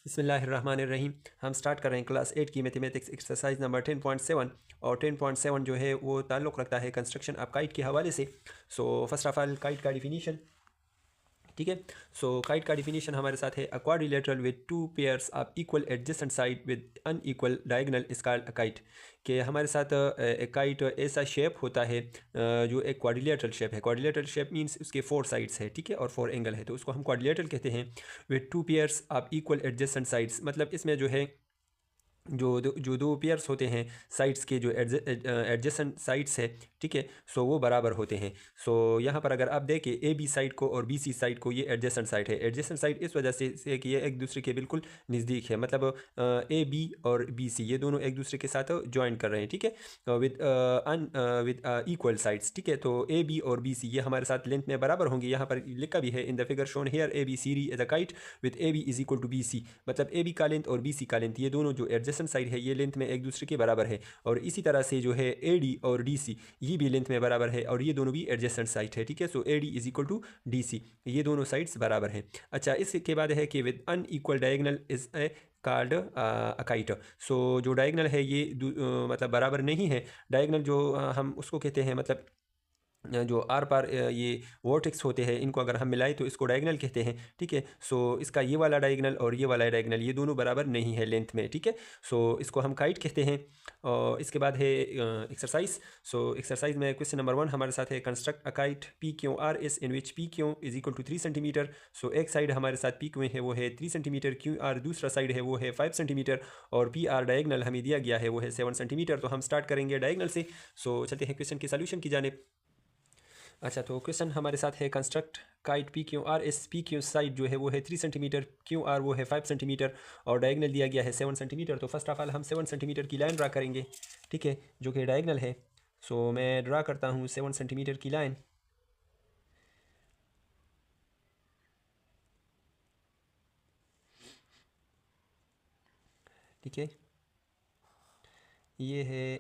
बिस्मिल्लाहिर्रहमानिर्रहीम। हम स्टार्ट कर रहे हैं क्लास 8 की मैथमेटिक्स एक्सरसाइज नंबर 10.7 और 10.7 जो है वो ताल्लुक़ रखता है कंस्ट्रक्शन ऑफ काइट के हवाले से। सो फर्स्ट ऑफ ऑल काइट का डिफिनीशन, ठीक है। सो काइट का डिफिनीशन हमारे साथ है, अ quadrilateral with two pairs of equal adjacent side with unequal diagonal is called a kite. कि हमारे साथ एक काइट ऐसा शेप होता है जो एक क्वाड्रिलेटरल शेप है। क्वाड्रिलेटरल शेप मींस उसके 4 साइड्स है, ठीक है, और 4 एंगल है, तो उसको हम क्वाड्रिलेटरल कहते हैं। With two pairs of equal adjacent sides, मतलब इसमें जो है जो दो पेयर्स होते हैं साइड्स के, जो एडजेसेंट साइड्स है, ठीक है, सो वो बराबर होते हैं। सो यहाँ पर अगर आप देखें ए बी साइड को और बी सी साइड को, ये एडजेसेंट साइड है। एडजेसेंट साइड इस वजह से कि ये एक दूसरे के बिल्कुल नज़दीक है, मतलब ए बी और बी सी ये दोनों एक दूसरे के साथ ज्वाइन कर रहे हैं, ठीक है, विद इक्वल साइड्स, ठीक है। तो ए बी और बी सी ये हमारे साथ लेंथ में बराबर होंगे। यहाँ पर लिखा भी है in the figure shown here, A B C D as a kite with A B is equal to B C, मतलब ए बी का लेंथ और बी सी का लेंथ, ये दोनों जो एडजेसेंट साइड है ये लेंथ में एक दूसरे के बराबर है। और इसी तरह से जो है ए डी और डी सी ये भी लेंथ में बराबर है और ये दोनों भी एडजेसेंट साइड है, ठीक है। So A D is equal to D C, ये दोनों साइड्स बराबर हैं। अच्छा, इसके बाद है कि with unequal diagonal is a card a kite. So जो डायगोनल है ये मतलब बराबर नहीं है। डायगोनल जो हम उसको कहते हैं, मतलब जो आर पार ये वोर्टेक्स होते हैं, इनको अगर हम मिलाएं तो इसको डायगोनल कहते हैं, ठीक है। सो इसका ये वाला डायगोनल और ये वाला डायगोनल ये दोनों बराबर नहीं है लेंथ में, ठीक है। सो इसको हम काइट कहते हैं। और इसके बाद है एक्सरसाइज। सो एक्सरसाइज में क्वेश्चन नंबर 1 हमारे साथ है, construct a kite P Q R S in which P Q is equal to 3 centimetre. So एक साइड हमारे साथ पी क्यू है वो है 3 सेंटीमीटर, क्यू आर दूसरा साइड है वो है 5 सेंटीमीटर, और पी आर डायगोनल हमें दिया गया है वो है 7 सेंटीमीटर। तो हम स्टार्ट करेंगे डायगोनल से। सो चलते हैं क्वेश्चन के सोल्यूशन की जानिब। अच्छा, तो क्वेश्चन हमारे साथ है, construct kite P Q R S, P Q side जो है वो है 3 सेंटीमीटर, क्यू आर वो है 5 सेंटीमीटर, और डायगोनल दिया गया है 7 सेंटीमीटर। तो फर्स्ट ऑफ ऑल हम 7 सेंटीमीटर की लाइन ड्रा करेंगे, ठीक है, जो कि डायगोनल है। सो मैं ड्रा करता हूँ 7 सेंटीमीटर की लाइन, ठीक है। ये है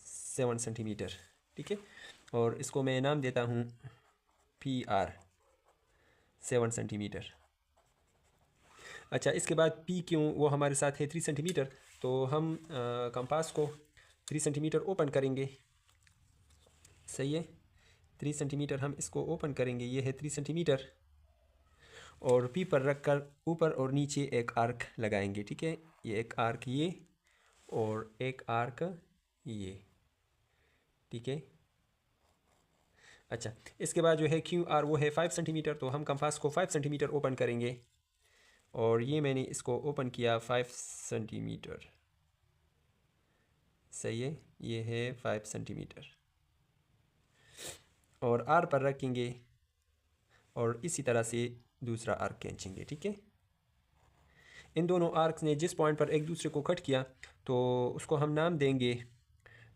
7 सेंटीमीटर, ठीक है, और इसको मैं नाम देता हूँ पी आर 7 सेंटीमीटर। अच्छा, इसके बाद पी क्यू वो हमारे साथ है 3 सेंटीमीटर, तो हम कंपास को 3 सेंटीमीटर ओपन करेंगे, सही है। 3 सेंटीमीटर हम इसको ओपन करेंगे, ये है 3 सेंटीमीटर, और पी पर रख कर ऊपर और नीचे एक आर्क लगाएंगे, ठीक है। ये एक आर्क ये और एक आर्क ये, ठीक है। अच्छा, इसके बाद जो है क्यू आर वो है 5 सेंटीमीटर, तो हम कंपास को 5 सेंटीमीटर ओपन करेंगे, और ये मैंने इसको ओपन किया 5 सेंटीमीटर, सही है। ये है 5 सेंटीमीटर, और आर पर रखेंगे और इसी तरह से दूसरा आर्क खींचेंगे, ठीक है। इन दोनों आर्क्स ने जिस पॉइंट पर एक दूसरे को कट किया तो उसको हम नाम देंगे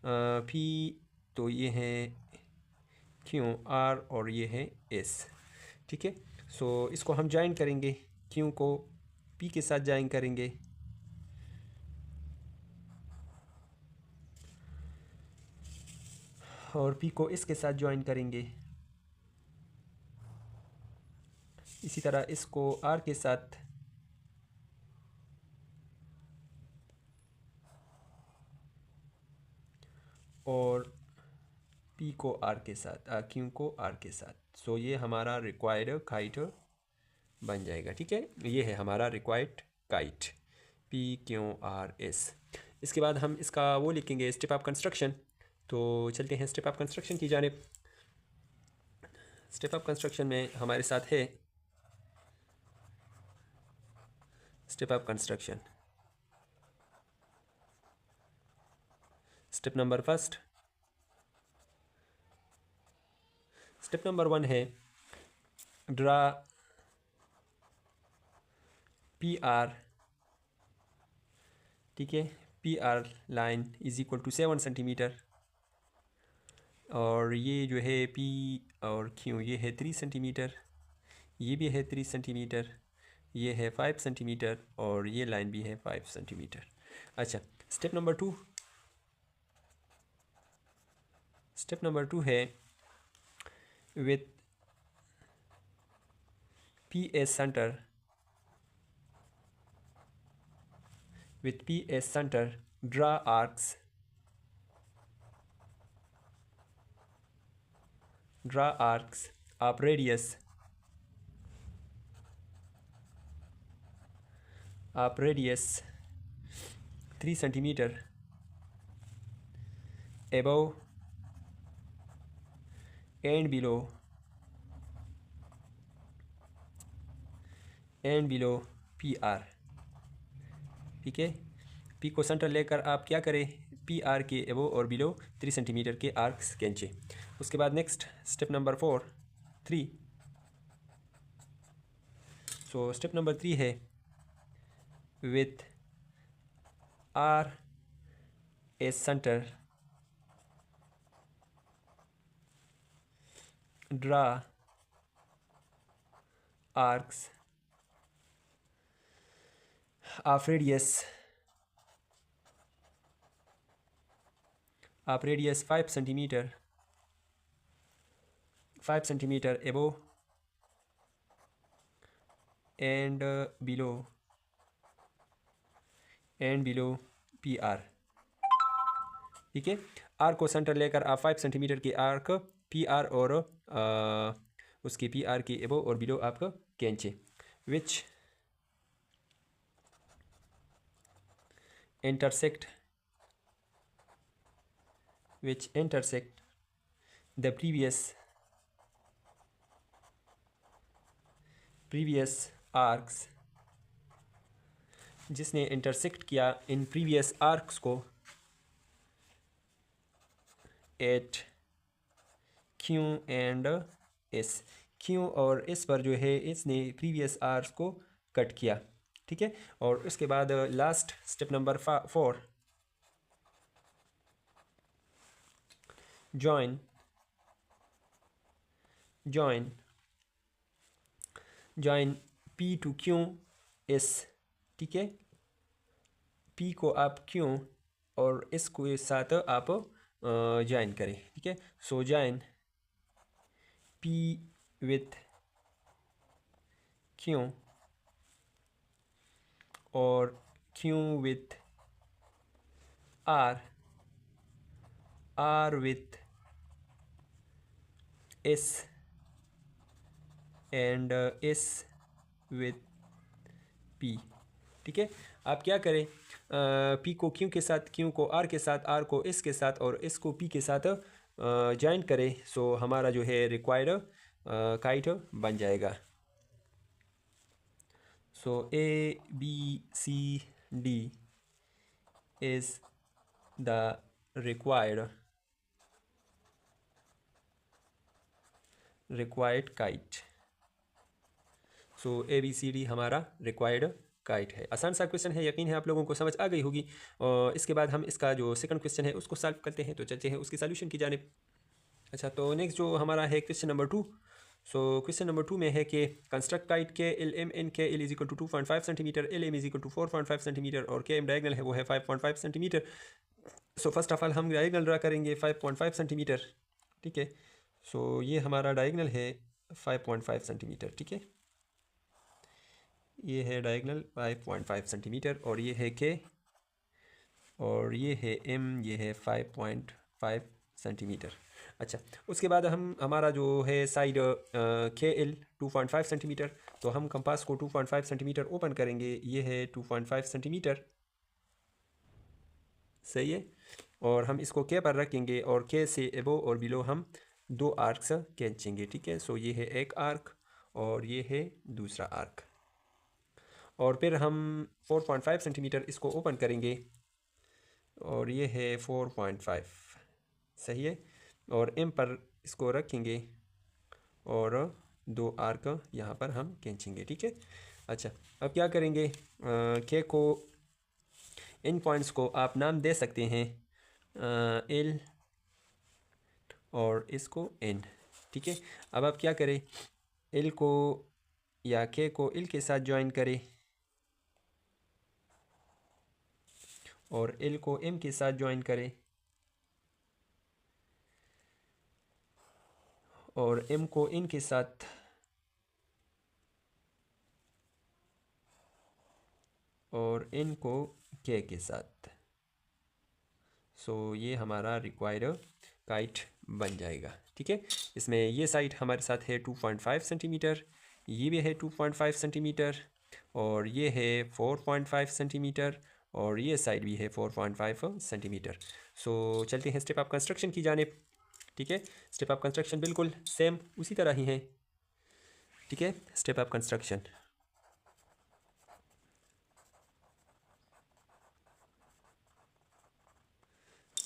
पी, तो ये है क्यू आर और ये है एस, ठीक है। सो इसको हम ज्वाइन करेंगे, क्यू को पी के साथ ज्वाइन करेंगे, और पी को इसके साथ ज्वाइन करेंगे, इसी तरह इसको आर के साथ, और पी को आर के साथ, क्यू को आर के साथ। सो ये हमारा रिक्वायर्ड काइट बन जाएगा, ठीक है। ये है हमारा required kite P Q R S. इसके बाद हम इसका वो लिखेंगे स्टेप ऑफ कंस्ट्रक्शन। तो चलते हैं स्टेप ऑफ कंस्ट्रक्शन की जानिब। स्टेप ऑफ कंस्ट्रक्शन में हमारे साथ है step of construction, step number first, step number 1 है ड्रा पी आर, ठीक है। P R line is equal to 7 centimetre, और ये जो है पी और क्यू ये है 3 सेंटीमीटर, ये भी है 3 सेंटीमीटर, ये है 5 सेंटीमीटर, और ये लाइन भी है 5 सेंटीमीटर। अच्छा, स्टेप नंबर 2, स्टेप नंबर 2 है with P S centre with P as center, draw arcs of radius 3 centimeter above and below PR। ठीक है, P को सेंटर लेकर आप क्या करें, PR के एबो और बिलो 3 सेंटीमीटर के आर्क्स खींचे। उसके बाद next step number 3। So step number 3 है with R as center, draw arcs of radius 5 centimeter above and below PR। ठीक है, आर को सेंटर लेकर आप 5 सेंटीमीटर के आर्क PR और उसके PR के एबो और बिलो आप खींचे, which intersect the previous arcs, जिसने इंटरसेक्ट किया इन प्रीवियस आर्क्स को at Q and S। Q और S पर जो है इसने प्रीवियस आर्क्स को कट किया। ठीक है, और उसके बाद last step number 4, join P to Q S। ठीक है, P को आप Q और S को साथ आप ज्वाइन करें। ठीक है, सो ज्वाइन P विथ Q और Q with R with S and S with P। ठीक है, आप क्या करें, P को Q के साथ, Q को R के साथ, R को S के साथ और S को P के साथ ज्वाइन करें। सो हमारा जो है रिक्वायर्ड काइट बन जाएगा। सो ABCD is the required kite। So ABCD हमारा रिक्वायर्ड काइट है। आसान सा क्वेश्चन है, यकीन है आप लोगों को समझ आ गई होगी। और इसके बाद हम इसका जो सेकंड क्वेश्चन है उसको सॉल्व करते हैं, तो चलते हैं उसकी सॉल्यूशन की जानिब। अच्छा, तो नेक्स्ट जो हमारा है question number 2। So question number 2 में है कि कंस्ट्रक्ट काइट के LM के L is equal to 2.5 centimetre, LM is equal to 4.5 centimetre और KM डायगनल है वो है 5.5 centimetre. So first of all हम डायगनल ड्रा करेंगे 5.5 सेंटीमीटर। ठीक है, सो ये हमारा डायगनल है 5.5 सेंटीमीटर। ठीक है, ये है डायगनल 5.5 सेंटीमीटर और ये है के और ये है M, ये है 5.5 सेंटीमीटर। अच्छा, उसके बाद हमारा जो है साइड KL 2.5 सेंटीमीटर, तो हम कंपास को 2.5 सेंटीमीटर ओपन करेंगे। ये है 2.5 सेंटीमीटर, सही है, और हम इसको के पर रखेंगे और के से एबो और बिलो हम 2 आर्क्स खींचेंगे। ठीक है, सो ये है एक आर्क और ये है दूसरा आर्क, और फिर हम 4.5 सेंटीमीटर इसको ओपन करेंगे और ये है 4.5, सही है, और M पर इसको रखेंगे और 2 आर्क यहाँ पर हम खींचेंगे। ठीक है, अच्छा, अब क्या करेंगे, के को इन पॉइंट्स को आप नाम दे सकते हैं L और इसको N। ठीक है, अब आप क्या करें, L को या K को L के साथ ज्वाइन करें और L को M के साथ ज्वाइन करें और M को N के साथ और n को k के साथ। सो ये हमारा रिक्वायर्ड काइट बन जाएगा। ठीक है, इसमें ये साइड हमारे साथ है 2.5 सेंटीमीटर, ये भी है 2.5 सेंटीमीटर, और ये है 4.5 सेंटीमीटर, और ये साइड भी है 4.5 सेंटीमीटर। सो चलते हैं स्टेप ऑफ कंस्ट्रक्शन की जानिब। ठीक है, स्टेप ऑफ कंस्ट्रक्शन बिल्कुल सेम उसी तरह ही है। ठीक है, step of construction.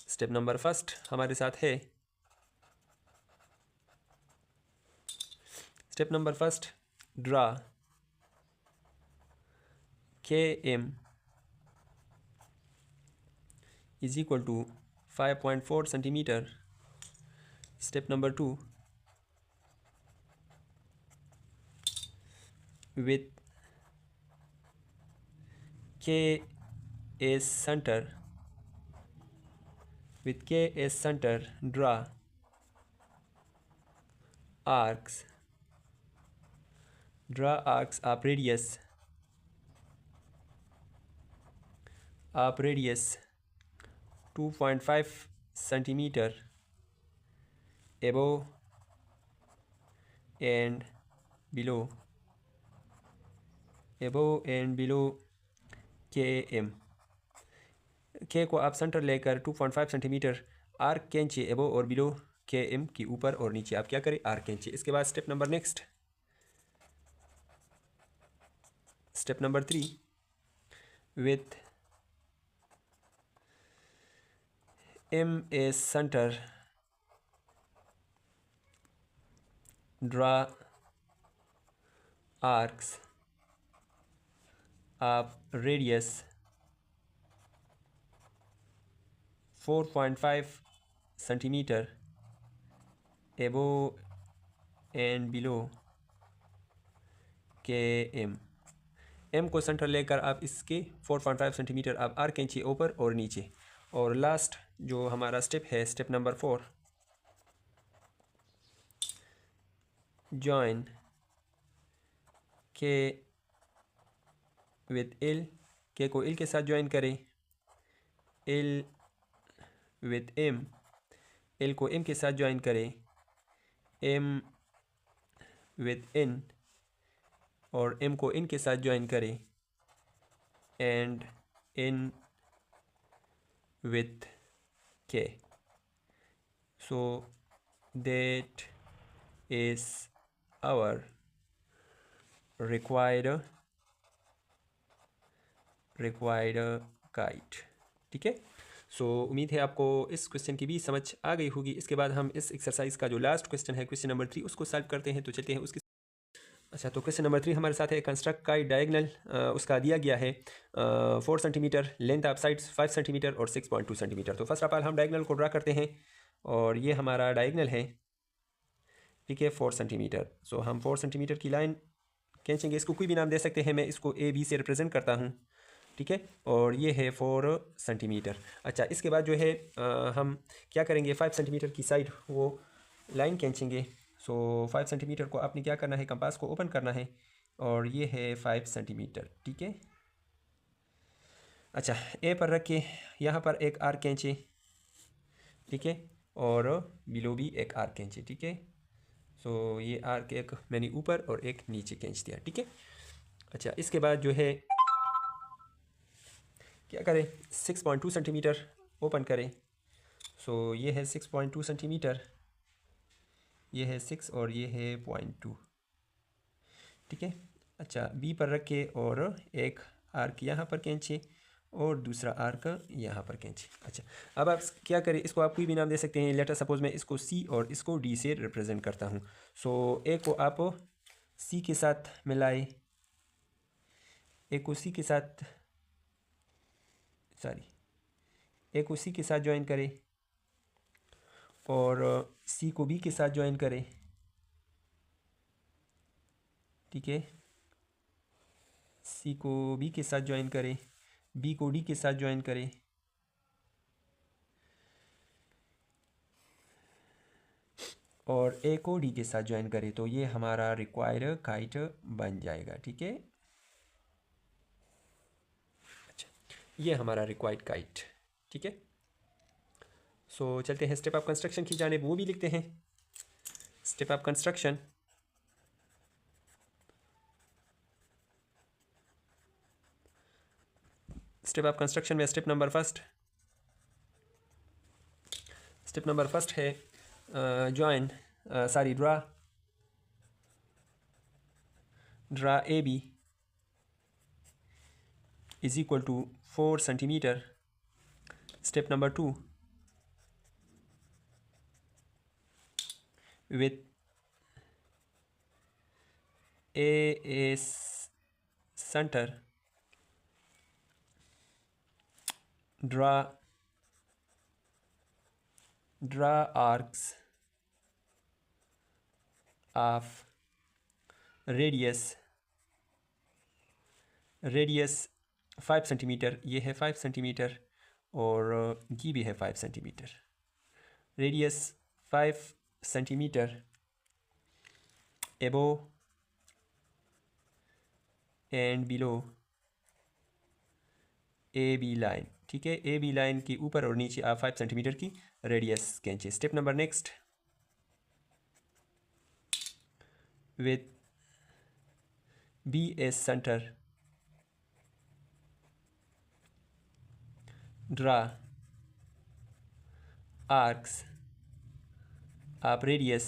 Step number first हमारे साथ है, step number first, draw KM is equal to 5.4 centimeter. Step number 2, with K as center, draw arcs of radius 2.5 centimeter above and below KM। K को आप centre लेकर 2.5 centimetre arc खींचिए एबो और below KM की ऊपर और नीचे आप क्या करें, आर्क खींचिए। इसके बाद step number next, step number 3, with M as center, draw arcs of radius 4.5 centimeter above and below KM। M को सेंटर लेकर आप इसके 4.5 सेंटीमीटर आप आर्क खींचिए ऊपर और नीचे। और लास्ट जो हमारा स्टेप है, step number 4, join K with L, K को L के साथ ज्वाइन करें, L विद M, L को M के साथ ज्वाइन करें, M विद N और M को N के साथ ज्वाइन करें, and N with K। So that is our required kite। ठीक है, सो उम्मीद है आपको इस क्वेश्चन की भी समझ आ गई होगी। इसके बाद हम इस एक्सरसाइज का जो लास्ट क्वेश्चन है, क्वेश्चन नंबर 3, उसको सॉल्व करते हैं। तो चलते हैं उसकी। अच्छा, तो क्वेश्चन नंबर 3 हमारे साथ है, कंस्ट्रक्ट काइट डायगोनल। उसका दिया गया है 4 centimetre, length of sides 5 centimetre और 6.2 सेंटीमीटर। तो फर्स्ट ऑफ ऑल हम डायगोनल को ड्रा करते हैं, और ये हमारा डायगोनल है। ठीक है, 4 सेंटीमीटर। सो हम 4 सेंटीमीटर की लाइन खींचेंगे। इसको कोई भी नाम दे सकते हैं, मैं इसको AB से रिप्रेजेंट करता हूँ। ठीक है, और ये है 4 सेंटीमीटर। अच्छा, इसके बाद जो है हम क्या करेंगे, 5 सेंटीमीटर की साइड वो लाइन खींचेंगे। सो 5 सेंटीमीटर को आपने क्या करना है, कंपास को ओपन करना है, और ये है 5 सेंटीमीटर। ठीक है, अच्छा, ए पर रख के यहाँ पर एक आर्क खींचे। ठीक है, और बिलो भी एक आर्क खींचे। ठीक है, सो ये आर्क एक मैंने ऊपर और एक नीचे खींच दिया। ठीक है, अच्छा, इसके बाद जो है क्या करें, 6.2 सेंटीमीटर ओपन करें। सो ये है 6.2 सेंटीमीटर, ये है 6 और ये है 0.2। ठीक है, अच्छा, बी पर रख के और एक आर्क यहाँ पर खींचे और दूसरा आर्क यहाँ पर खींचे। अच्छा, अब आप क्या करें, इसको आप कोई भी नाम दे सकते हैं। लेटर सपोज मैं इसको सी और इसको डी से रिप्रेजेंट करता हूँ। सो ए को आप सी के साथ मिलाए, ए को सी के साथ, सॉरी, ए को सी के साथ ज्वाइन करें, और सी को बी के साथ ज्वाइन करें। ठीक है, सी को बी के साथ ज्वाइन करें, बी को डी के साथ ज्वाइन करें, और ए को डी के साथ ज्वाइन करें। तो ये हमारा रिक्वायर्ड काइट बन जाएगा। ठीक है, ये हमारा रिक्वायर्ड काइट। ठीक है, सो चलते हैं स्टेप ऑफ कंस्ट्रक्शन की जानिब, वो भी लिखते हैं। Step of construction, step of construction में स्टेप नंबर फर्स्ट है join draw A B is equal to 4 centimetre. Step number 2, with a center, draw arcs of radius 5 centimetre, ये है 5 सेंटीमीटर और ये भी है 5 centimetre. Radius 5 centimetre above and below A B line. ठीक है, ए B line के ऊपर और नीचे आप 5 सेंटीमीटर की रेडियस खींचे। Step number next, with B A centre, draw arcs आप रेडियस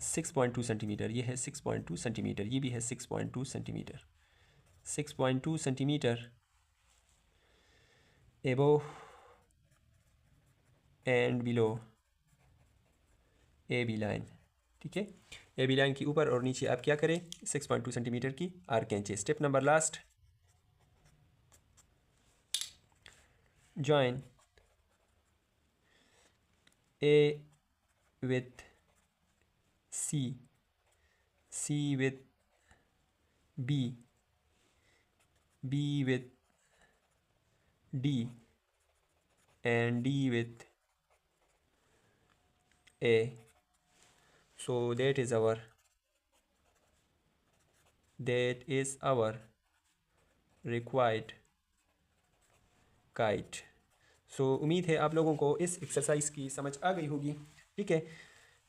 6.2 सेंटीमीटर, ये है 6.2 सेंटीमीटर, ये भी है 6.2 centimetre. 6.2 centimetre above and below A B line. ठीक है, ए बी लाइन के ऊपर और नीचे आप क्या करें, 6.2 सेंटीमीटर की आर्क खींचे। Step number last, join A with C, C with B, B with D and D with A. So that is our required kite. So उम्मीद है आप लोगों को इस एक्सरसाइज की समझ आ गई होगी। ठीक है,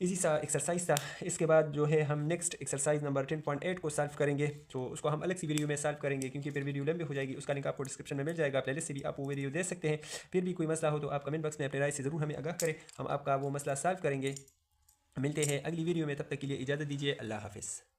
इसी सा एक्सरसाइज था। इसके बाद जो है हम नेक्स्ट एक्सरसाइज नंबर 10.8 को सॉल्व करेंगे। तो उसको हम अलग सी वीडियो में सॉल्व करेंगे क्योंकि फिर वीडियो लंबी हो जाएगी। उसका लिंक आपको डिस्क्रिप्शन में मिल जाएगा, प्लेलिस्ट से भी आप वो वीडियो देख सकते हैं। फिर भी कोई मसला हो तो आप कमेंट बॉक्स में अपनी राय से ज़रूर हमें आगाह करें, हम आपका वो मसला सॉल्व करेंगे। मिलते हैं अगली वीडियो में, तब तक के लिए इजाज़त दीजिए। अल्लाह हाफिज़।